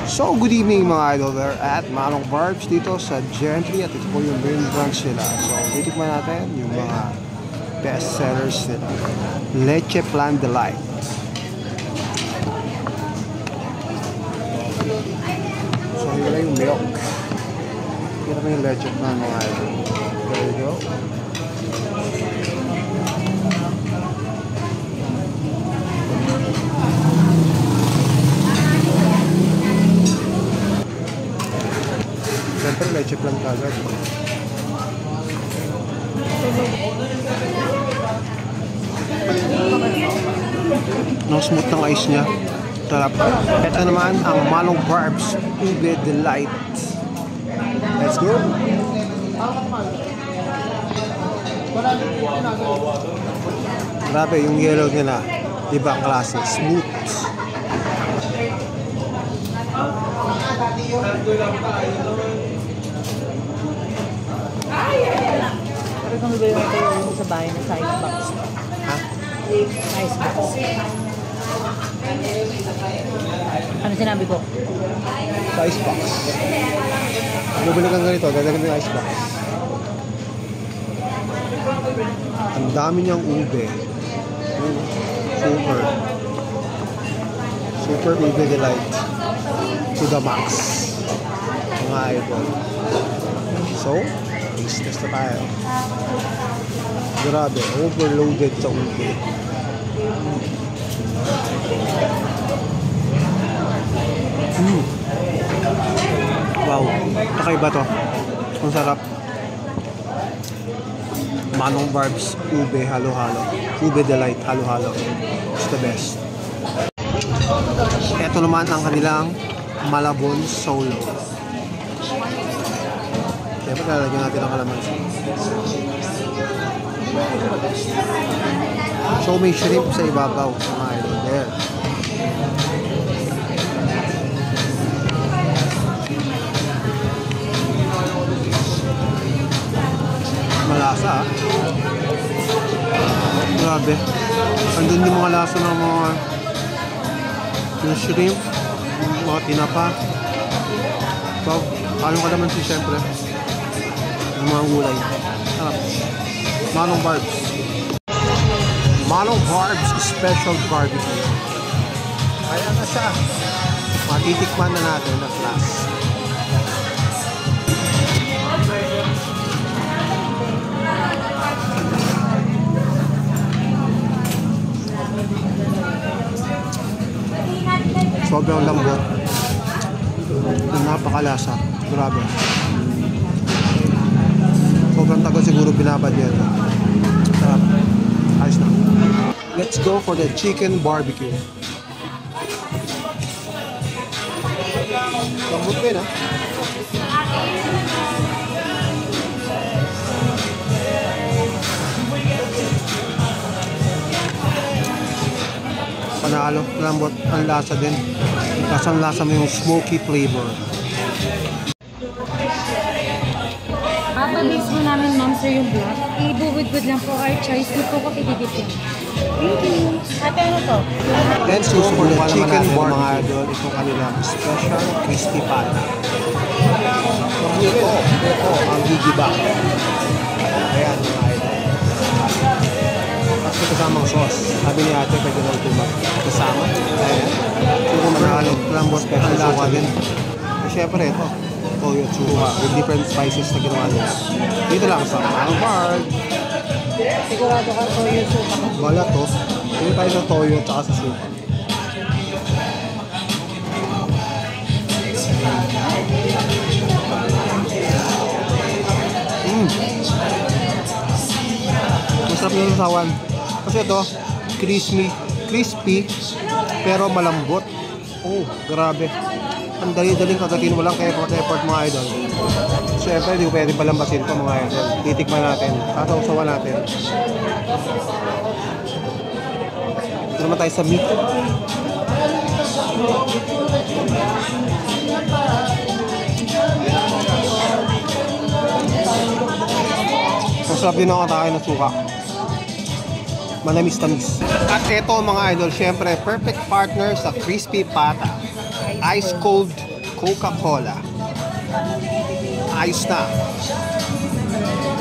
So, good evening mga idol. We're at Manong Barbs dito sa Gentry at ito po yung main branch nila. So, titikman natin yung mga best sellers nila. Leche Plan Delight. So, yun na yung milk. Yun na yung Leche Plan mga idol. There you go. Siyempre, leche plan kagad. No smooth ng ice niya. Sarap. Ito naman ang Manong Barbs Ube Delight. Let's go! Grabe, yung yellow nila. Ibang klase. Smooth. Pero kung ba yung tayo sa bahay na sa icebox? Ha? Icebox. Ano sinabi ko? Sa icebox. Bumili kang ganito, dadagyan mo yung icebox. Ang dami niyang ube. Super. Super Ube Delight. To the max. Mga idol. So, taste test na tayo. Grabe, overloaded sa ube. Wow, kakaiba to. Ang sarap. Manong Barbs Ube halo-halo. Ube Delight halo-halo. It's the best. Ito naman ang kanilang Malabon Solo. Siyempre, lalagyan natin ang kalamansi. So, may shrimp sa ibabaw. Mga idol. There. Malasa, ah. Grabe. Andun yung mga lasa ng mga yung shrimp, mga tinapa. Wow. Kalong ka naman siya, siyempre. Yung mga gulay. Sarap. Manong Barbs. Manong Barbs Special Barbecue. Ayan na siya. Matitikman na natin na class. Sobrang lambot. Napakalasa. Grabe. Sobrang tagal siguro binabad niya. Sarap. Ayos na. Let's go for the chicken barbecue. Lambot din, ha? Panalo. Lambot. Ang lasa din. Lasang-lasa mo yung smoky flavor. Papabase mo namin, ma'am, sir, yung black. Ibubudbud lang po our choice. Di po ko pididip yun. Thank you. Ate, ano to? Then, susunod the chicken barbecue. Mga idol, itong kanilang special crispy pata. Ito, ang gigiba. Ayan, mga idol. Tapos kasamang sauce. Sabi ni ate, pwede lang ito magkasama. Ayan. Siguro manalo. Lambot, special suka din. Siyempre, ito. Toyo suka with different spices na ginawa nila. Dito lang sa Manong Barbs. Sigurado ka toyo suka. Wala to. Dito tayo sa toyo at saka sa suka. Masarap yung sasawan. Kasi ito, crispy, pero malambot. Oh, grabe. Ang dali-daling kagatin, walang effort mga idol. Siyempre, hindi ko pwede palambasin ito mga idol. Titikman natin, tatawsawan natin. Ito naman tayo sa meat. Masarap din ang atake ng suka. Manamis-tamis. At ito mga idol, syempre perfect partner sa crispy pata. Ice cold Coca-Cola. Ayos na.